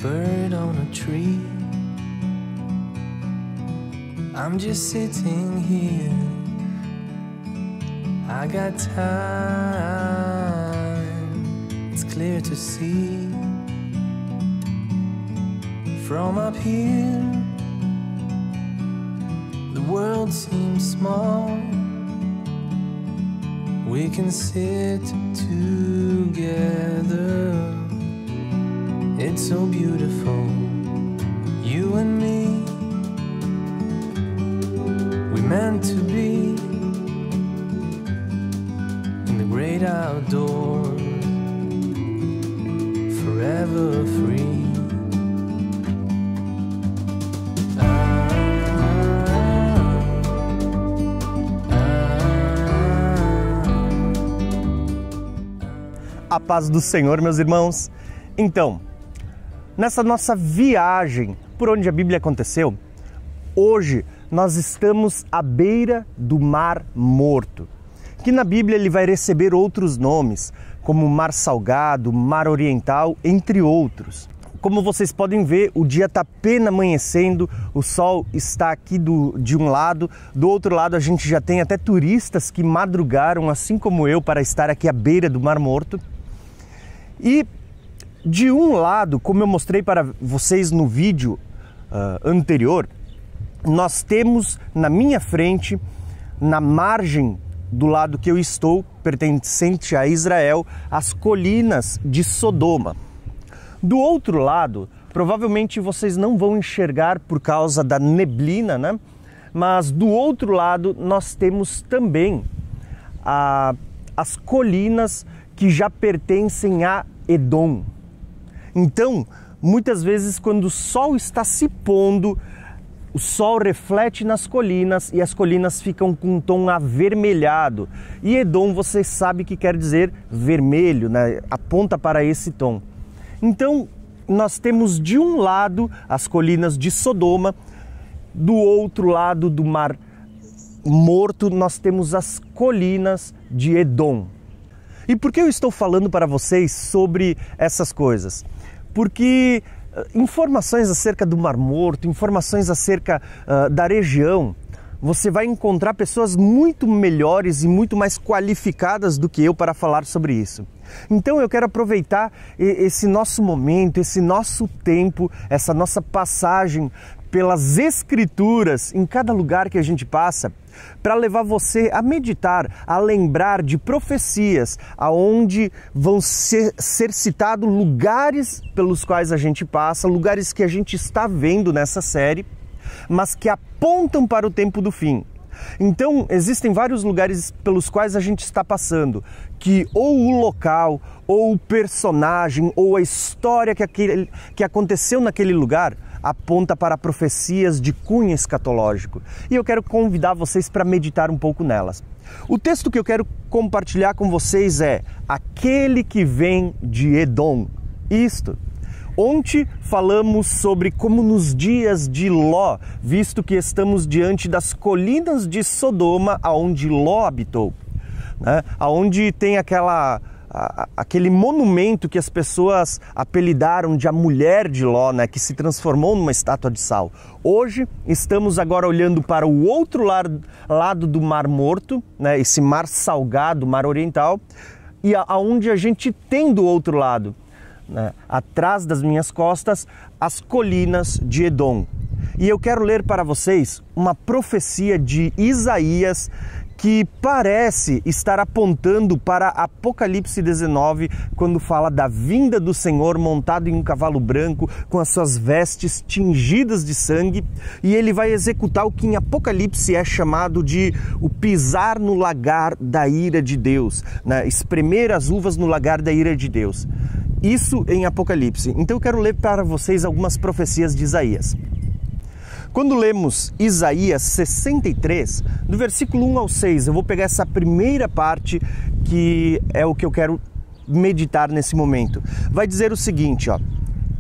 bird on a tree. I'm just sitting here. I got time. It's clear to see. From up here, the world seems small. We can sit together. It's so beautiful, you and me. We meant to be in the great outdoors, forever free. A paz do Senhor, meus irmãos. Então, nessa nossa viagem por onde a Bíblia aconteceu, hoje nós estamos à beira do Mar Morto, que na Bíblia ele vai receber outros nomes, como Mar Salgado, Mar Oriental, entre outros. Como vocês podem ver, o dia está apenas amanhecendo, o sol está aqui de um lado, do outro lado a gente já tem até turistas que madrugaram, assim como eu, para estar aqui à beira do Mar Morto. E de um lado, como eu mostrei para vocês no vídeo anterior, nós temos na minha frente, na margem do lado que eu estou, pertencente a Israel, as colinas de Sodoma. Do outro lado, provavelmente vocês não vão enxergar por causa da neblina, né? Mas do outro lado nós temos também as colinas que já pertencem a Edom. Então, muitas vezes quando o sol está se pondo, o sol reflete nas colinas e as colinas ficam com um tom avermelhado. E Edom, você sabe que quer dizer vermelho, né? Aponta para esse tom. Então, nós temos de um lado as colinas de Sodoma, do outro lado do Mar Morto nós temos as colinas de Edom. E por que eu estou falando para vocês sobre essas coisas? Porque informações acerca do Mar Morto, informações acerca da região, você vai encontrar pessoas muito melhores e muito mais qualificadas do que eu para falar sobre isso. Então eu quero aproveitar esse nosso momento, esse nosso tempo, essa nossa passagem pelas Escrituras em cada lugar que a gente passa, para levar você a meditar, a lembrar de profecias, aonde vão ser citados lugares pelos quais a gente passa, lugares que a gente está vendo nessa série, mas que apontam para o tempo do fim. Então, existem vários lugares pelos quais a gente está passando, que ou o local, ou o personagem, ou a história que aconteceu naquele lugar aponta para profecias de cunho escatológico. E eu quero convidar vocês para meditar um pouco nelas. O texto que eu quero compartilhar com vocês é aquele que vem de Edom. Isto. Ontem falamos sobre como nos dias de Ló, visto que estamos diante das colinas de Sodoma, aonde Ló habitou, né? Aonde tem aquele monumento que as pessoas apelidaram de a mulher de Ló, né? Que se transformou numa estátua de sal. Hoje estamos agora olhando para o outro lado do Mar Morto, né? Esse mar salgado, Mar Oriental, e aonde a gente tem do outro lado, né, atrás das minhas costas, as colinas de Edom. E eu quero ler para vocês uma profecia de Isaías que parece estar apontando para Apocalipse 19, quando fala da vinda do Senhor montado em um cavalo branco, com as suas vestes tingidas de sangue, e ele vai executar o que em Apocalipse é chamado de o pisar no lagar da ira de Deus, né? Espremer as uvas no lagar da ira de Deus. Isso em Apocalipse. Então eu quero ler para vocês algumas profecias de Isaías. Quando lemos Isaías 63, do versículo 1 ao 6, eu vou pegar essa primeira parte que é o que eu quero meditar nesse momento. Vai dizer o seguinte, ó: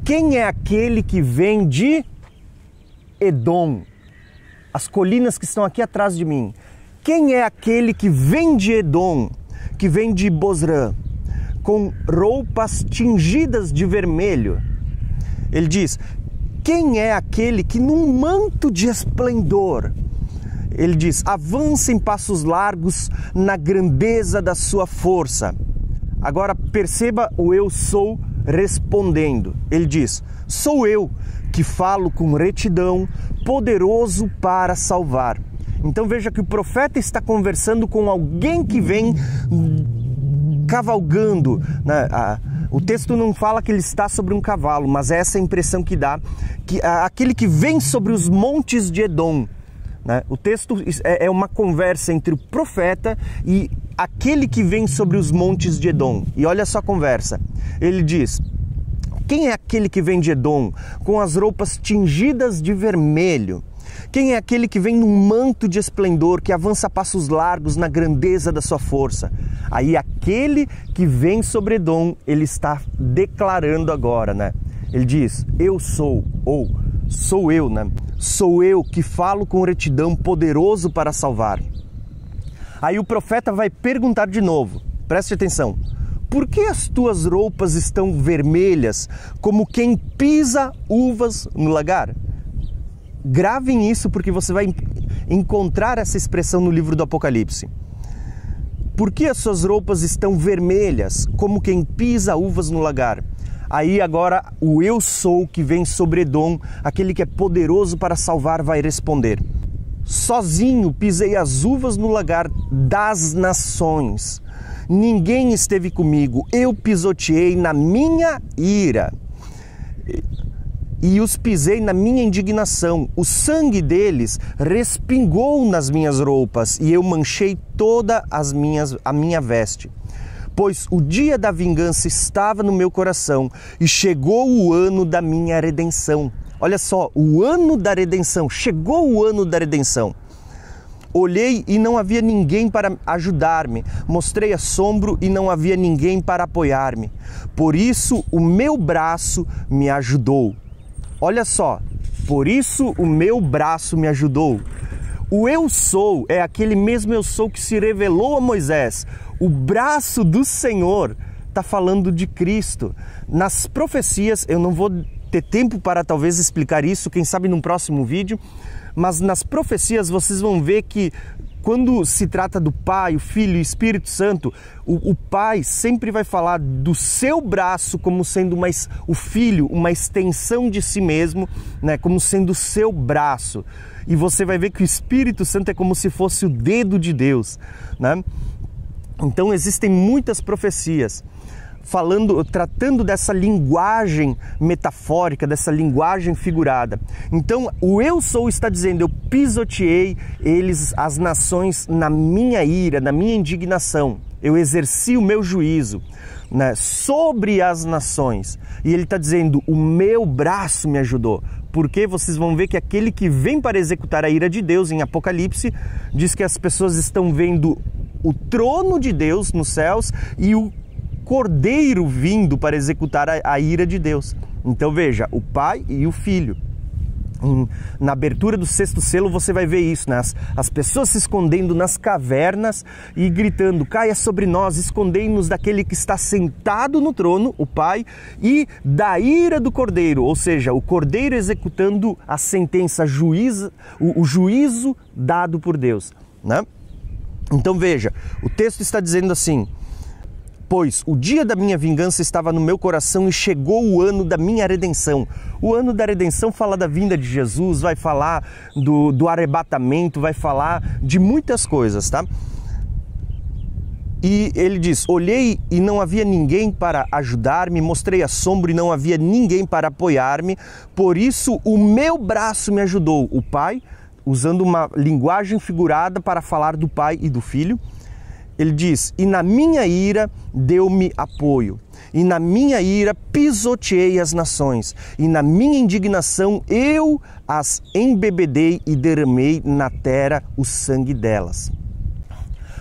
quem é aquele que vem de Edom? As colinas que estão aqui atrás de mim. Quem é aquele que vem de Edom, que vem de Bozrã, com roupas tingidas de vermelho? Ele diz: quem é aquele que num manto de esplendor, ele diz, avança em passos largos na grandeza da sua força. Agora perceba o eu sou respondendo. Ele diz: sou eu que falo com retidão, poderoso para salvar. Então veja que o profeta está conversando com alguém que vem cavalgando, né? O texto não fala que ele está sobre um cavalo, mas é essa impressão que dá, que aquele que vem sobre os montes de Edom, né? O texto é uma conversa entre o profeta e aquele que vem sobre os montes de Edom. E olha só a conversa. Ele diz: quem é aquele que vem de Edom com as roupas tingidas de vermelho? Quem é aquele que vem num manto de esplendor, que avança a passos largos na grandeza da sua força? Aí aquele que vem sobre Edom, ele está declarando agora, né? Ele diz: eu sou, ou sou eu, né? Sou eu que falo com retidão, poderoso para salvar. Aí o profeta vai perguntar de novo, preste atenção: por que as tuas roupas estão vermelhas, como quem pisa uvas no lagar? Gravem isso, porque você vai encontrar essa expressão no livro do Apocalipse. Por que as suas roupas estão vermelhas, como quem pisa uvas no lagar? Aí agora o eu sou que vem sobre Edom, aquele que é poderoso para salvar, vai responder: sozinho pisei as uvas no lagar das nações. Ninguém esteve comigo, eu pisoteei na minha ira e os pisei na minha indignação. O sangue deles respingou nas minhas roupas e eu manchei toda a minha veste. Pois o dia da vingança estava no meu coração e chegou o ano da minha redenção. Olha só, o ano da redenção, chegou o ano da redenção. Olhei e não havia ninguém para ajudar-me, mostrei assombro e não havia ninguém para apoiar-me. Por isso o meu braço me ajudou. Olha só, por isso o meu braço me ajudou. O eu sou é aquele mesmo eu sou que se revelou a Moisés. O braço do Senhor está falando de Cristo. Nas profecias, eu não vou ter tempo para talvez explicar isso, quem sabe num próximo vídeo, mas nas profecias vocês vão ver que quando se trata do Pai, o Filho e o Espírito Santo, o Pai sempre vai falar do seu braço como sendo o Filho, uma extensão de si mesmo, né, como sendo o seu braço. E você vai ver que o Espírito Santo é como se fosse o dedo de Deus, né? Então existem muitas profecias tratando dessa linguagem metafórica, dessa linguagem figurada. Então o eu sou está dizendo: eu pisoteei as nações na minha ira, na minha indignação. Eu exerci o meu juízo, né, sobre as nações. E ele está dizendo: o meu braço me ajudou. Porque vocês vão ver que aquele que vem para executar a ira de Deus em Apocalipse diz que as pessoas estão vendo o trono de Deus nos céus e o Cordeiro vindo para executar a ira de Deus. Então veja, o Pai e o Filho. Na abertura do 6º selo você vai ver isso, né? As pessoas se escondendo nas cavernas e gritando: caia sobre nós, escondei-nos daquele que está sentado no trono, o Pai, e da ira do Cordeiro, ou seja, o Cordeiro executando a sentença, o juízo dado por Deus, né? Então veja, o texto está dizendo assim: pois o dia da minha vingança estava no meu coração e chegou o ano da minha redenção. O ano da redenção fala da vinda de Jesus, vai falar do arrebatamento, vai falar de muitas coisas, tá? E ele diz: olhei e não havia ninguém para ajudar-me, mostrei assombro e não havia ninguém para apoiar-me, por isso o meu braço me ajudou. O Pai, usando uma linguagem figurada para falar do Pai e do Filho. Ele diz: e na minha ira deu-me apoio, e na minha ira pisoteei as nações, e na minha indignação eu as embebedei e derramei na terra o sangue delas.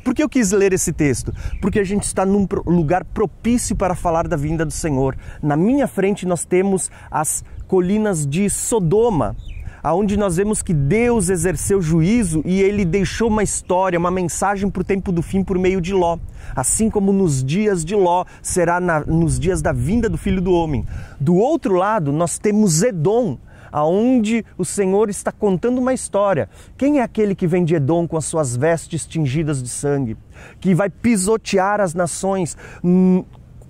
Por que eu quis ler esse texto? Porque a gente está num lugar propício para falar da vinda do Senhor. Na minha frente nós temos as colinas de Sodoma. onde nós vemos que Deus exerceu juízo e Ele deixou uma história, uma mensagem para o tempo do fim por meio de Ló. Assim como nos dias de Ló, será nos dias da vinda do Filho do Homem. Do outro lado, nós temos Edom, aonde o Senhor está contando uma história. Quem é aquele que vem de Edom com as suas vestes tingidas de sangue, que vai pisotear as nações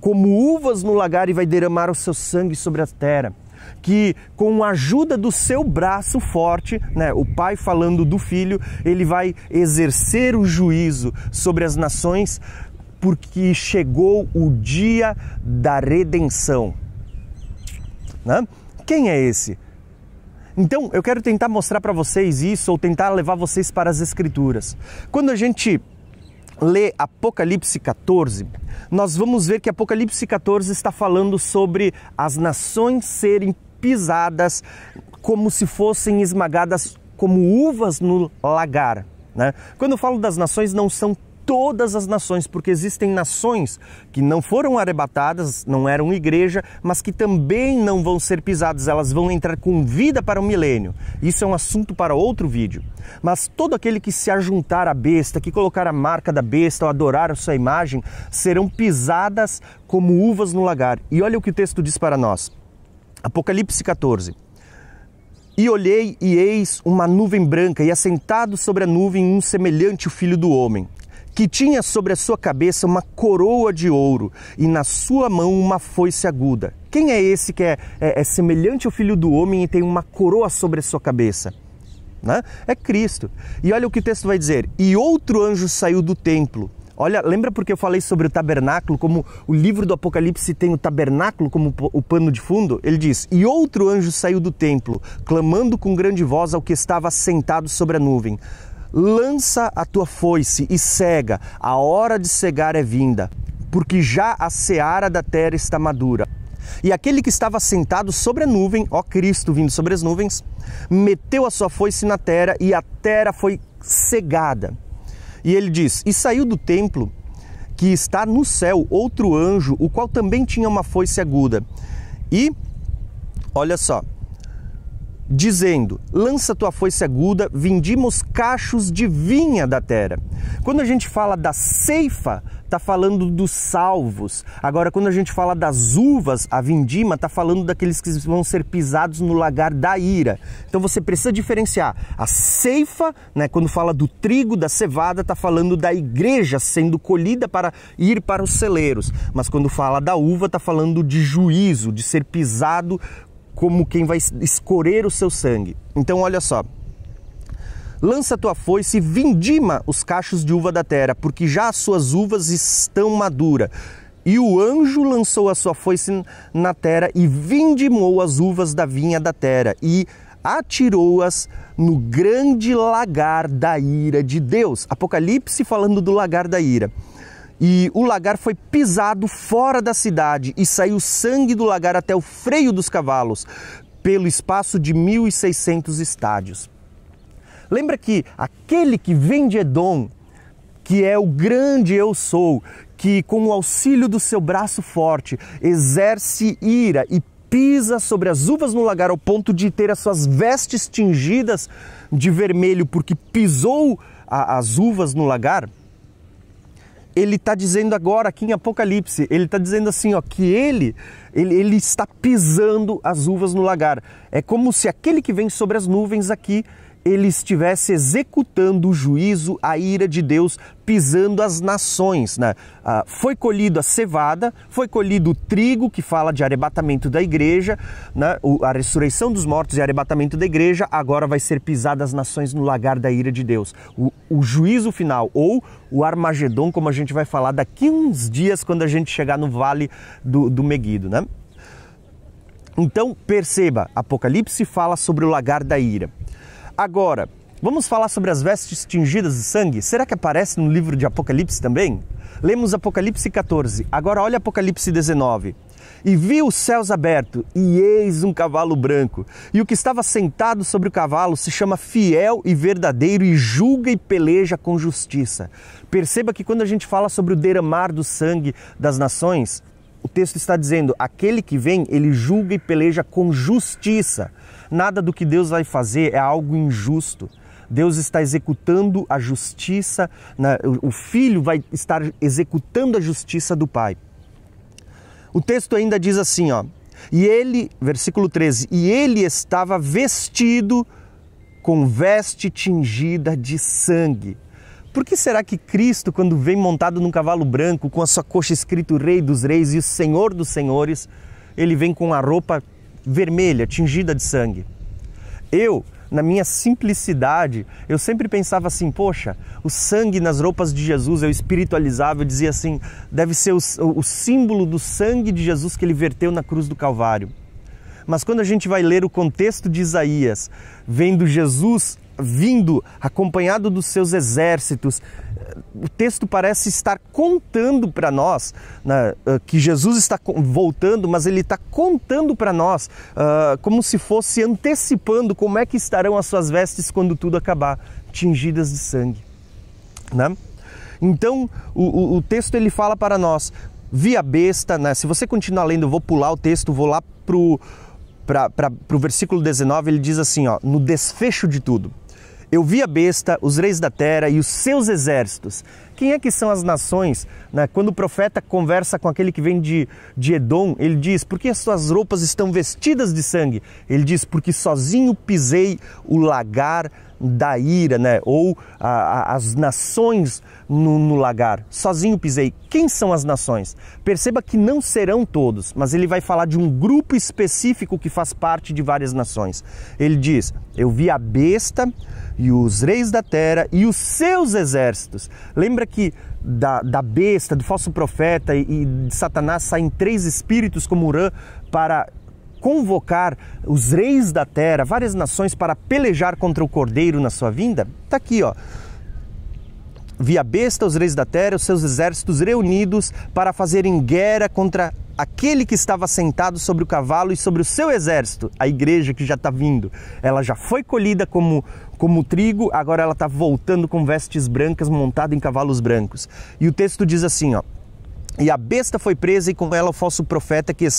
como uvas no lagar e vai derramar o seu sangue sobre a terra? Que com a ajuda do seu braço forte, né, o pai falando do filho, ele vai exercer o juízo sobre as nações, porque chegou o dia da redenção. Né? Quem é esse? Então, eu quero tentar mostrar para vocês isso, ou tentar levar vocês para as Escrituras. Quando a gente lê Apocalipse 14, nós vamos ver que Apocalipse 14 está falando sobre as nações serem pisadas como se fossem esmagadas como uvas no lagar. Né? Quando eu falo das nações, não são todas as nações, porque existem nações que não foram arrebatadas, não eram igreja, mas que também não vão ser pisadas, elas vão entrar com vida para o milênio. Isso é um assunto para outro vídeo. Mas todo aquele que se ajuntar à besta, que colocar a marca da besta ou adorar a sua imagem, serão pisadas como uvas no lagar. E olha o que o texto diz para nós. Apocalipse 14. E olhei, e eis uma nuvem branca, e assentado sobre a nuvem um semelhante ao Filho do Homem, que tinha sobre a sua cabeça uma coroa de ouro e na sua mão uma foice aguda. Quem é esse que é semelhante ao Filho do Homem e tem uma coroa sobre a sua cabeça? Né? É Cristo. E olha o que o texto vai dizer. E outro anjo saiu do templo. Olha, lembra porque eu falei sobre o tabernáculo, como o livro do Apocalipse tem o tabernáculo como o pano de fundo? Ele diz, e outro anjo saiu do templo, clamando com grande voz ao que estava sentado sobre a nuvem. Lança a tua foice e cega, a hora de cegar é vinda, porque já a seara da terra está madura. E aquele que estava sentado sobre a nuvem, ó Cristo vindo sobre as nuvens, meteu a sua foice na terra e a terra foi cegada. E ele diz, e saiu do templo que está no céu outro anjo, o qual também tinha uma foice aguda. E, olha só, dizendo, lança tua foice aguda, vindimos cachos de vinha da terra. Quando a gente fala da ceifa, está falando dos salvos. Agora, quando a gente fala das uvas, a vindima, está falando daqueles que vão ser pisados no lagar da ira. Então você precisa diferenciar. A ceifa, né, quando fala do trigo, da cevada, está falando da igreja sendo colhida para ir para os celeiros. Mas quando fala da uva, está falando de juízo, de ser pisado como quem vai escorrer o seu sangue. Então olha só, lança tua foice e vindima os cachos de uva da terra, porque já as suas uvas estão maduras. E o anjo lançou a sua foice na terra e vindimou as uvas da vinha da terra e atirou-as no grande lagar da ira de Deus. Apocalipse falando do lagar da ira. E o lagar foi pisado fora da cidade e saiu sangue do lagar até o freio dos cavalos, pelo espaço de 1.600 estádios. Lembra que aquele que vem de Edom, que é o grande eu sou, que com o auxílio do seu braço forte exerce ira e pisa sobre as uvas no lagar ao ponto de ter as suas vestes tingidas de vermelho porque pisou as uvas no lagar? Ele está dizendo agora aqui em Apocalipse, ele está dizendo assim, ó, que ele está pisando as uvas no lagar. É como se aquele que vem sobre as nuvens aqui, ele estivesse executando o juízo, a ira de Deus, pisando as nações. Né? Foi colhido a cevada, foi colhido o trigo, que fala de arrebatamento da igreja, né? A ressurreição dos mortos e arrebatamento da igreja, agora vai ser pisada as nações no lagar da ira de Deus. O juízo final, ou o Armagedon, como a gente vai falar daqui uns dias, quando a gente chegar no vale do Meguido. Né? Então, perceba, Apocalipse fala sobre o lagar da ira. Agora, vamos falar sobre as vestes tingidas de sangue? Será que aparece no livro de Apocalipse também? Lemos Apocalipse 14, agora olha Apocalipse 19. E vi os céus abertos, e eis um cavalo branco. E o que estava sentado sobre o cavalo se chama Fiel e Verdadeiro e julga e peleja com justiça. Perceba que quando a gente fala sobre o derramar do sangue das nações, o texto está dizendo, aquele que vem, ele julga e peleja com justiça. Nada do que Deus vai fazer é algo injusto. Deus está executando a justiça, o Filho vai estar executando a justiça do Pai. O texto ainda diz assim, ó, e ele, versículo 13, e ele estava vestido com veste tingida de sangue. Por que será que Cristo, quando vem montado num cavalo branco, com a sua coxa escrito Rei dos Reis e o Senhor dos Senhores, ele vem com a roupa vermelha, tingida de sangue? Eu, na minha simplicidade, eu sempre pensava assim, poxa, o sangue nas roupas de Jesus, eu espiritualizava, eu dizia assim, deve ser o símbolo do sangue de Jesus que ele verteu na cruz do Calvário. Mas quando a gente vai ler o contexto de Isaías, vendo Jesus vindo acompanhado dos seus exércitos, o texto parece estar contando para nós, né, que Jesus está voltando, mas ele está contando para nós como se fosse antecipando como é que estarão as suas vestes quando tudo acabar, tingidas de sangue, né? Então o texto ele fala para nós, vi a besta, né? Se você continuar lendo, eu vou pular o texto, vou lá para o versículo 19, ele diz assim, ó, no desfecho de tudo. Eu vi a besta, os reis da terra e os seus exércitos. Quem é que são as nações? Né? Quando o profeta conversa com aquele que vem de Edom, ele diz, por que as suas roupas estão vestidas de sangue? Ele diz, porque sozinho pisei o lagar da ira, né? Ou as nações no lagar. Sozinho pisei. Quem são as nações? Perceba que não serão todos, mas ele vai falar de um grupo específico que faz parte de várias nações. Ele diz, eu vi a besta e os reis da terra e os seus exércitos. Lembra que da besta, do falso profeta e de Satanás saem 3 espíritos como Urã para convocar os reis da terra, várias nações para pelejar contra o cordeiro na sua vinda? Está aqui, ó. Vi a besta, os reis da terra, os seus exércitos reunidos para fazerem guerra contra aquele que estava sentado sobre o cavalo e sobre o seu exército, a igreja que já está vindo. Ela já foi colhida como trigo, agora ela está voltando com vestes brancas, montada em cavalos brancos. E o texto diz assim, ó, e a besta foi presa e com ela o falso profeta que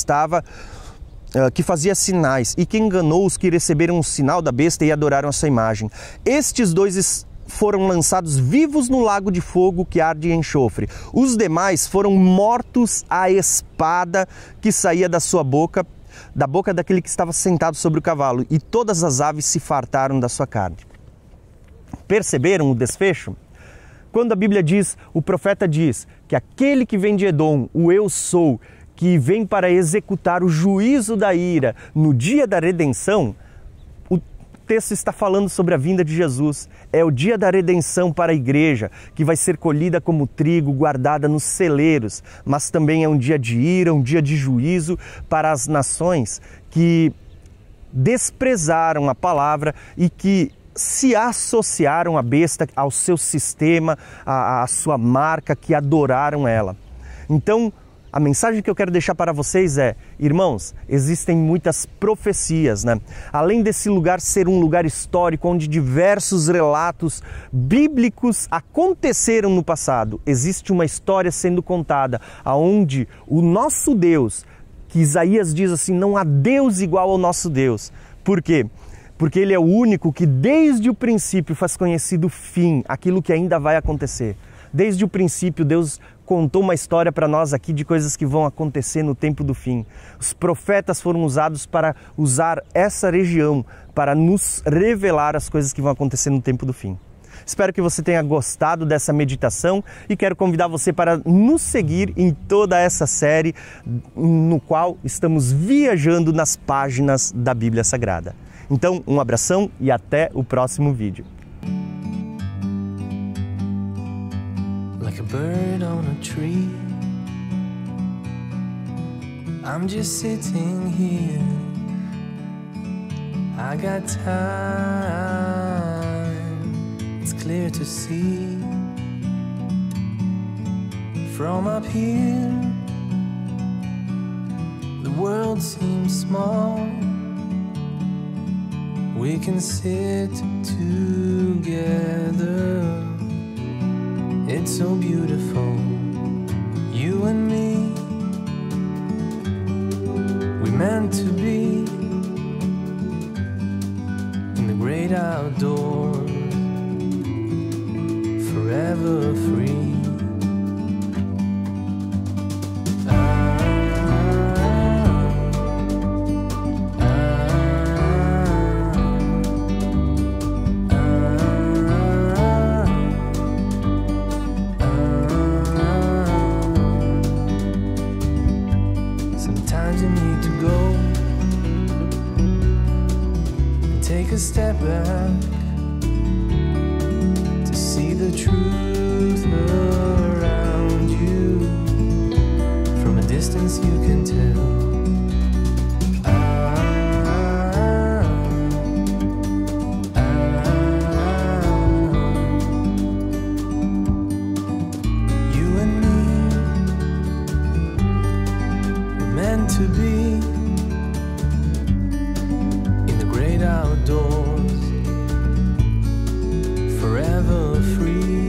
fazia sinais, e que enganou os que receberam o sinal da besta e adoraram a sua imagem. Estes 2 foram lançados vivos no lago de fogo que arde em enxofre. Os demais foram mortos à espada que saía da sua boca, da boca daquele que estava sentado sobre o cavalo, e todas as aves se fartaram da sua carne. Perceberam o desfecho? Quando a Bíblia diz, o profeta diz que aquele que vem de Edom, o eu sou, que vem para executar o juízo da ira no dia da redenção, o texto está falando sobre a vinda de Jesus. É o dia da redenção para a igreja, que vai ser colhida como trigo, guardada nos celeiros, mas também é um dia de ira, um dia de juízo para as nações que desprezaram a palavra e que se associaram à besta, ao seu sistema, à sua marca, que adoraram ela. Então, a mensagem que eu quero deixar para vocês é, irmãos, existem muitas profecias, né? Além desse lugar ser um lugar histórico onde diversos relatos bíblicos aconteceram no passado, existe uma história sendo contada, aonde o nosso Deus, que Isaías diz assim, não há Deus igual ao nosso Deus. Por quê? Porque Ele é o único que desde o princípio faz conhecido o fim, aquilo que ainda vai acontecer. Desde o princípio, Deus contou uma história para nós aqui de coisas que vão acontecer no tempo do fim. Os profetas foram usados para usar essa região, para nos revelar as coisas que vão acontecer no tempo do fim. Espero que você tenha gostado dessa meditação e quero convidar você para nos seguir em toda essa série no qual estamos viajando nas páginas da Bíblia Sagrada. Então, um abração e até o próximo vídeo. Like a bird on a tree, I'm just sitting here. I got time, it's clear to see. From up here, the world seems small. We can sit together. It's so beautiful, you and me. meant to be in the great outdoors, forever free. Sometimes you need to go and take a step back to see the truth around you. From a distance you can tell. You and me were meant to be in the great outdoors, forever free.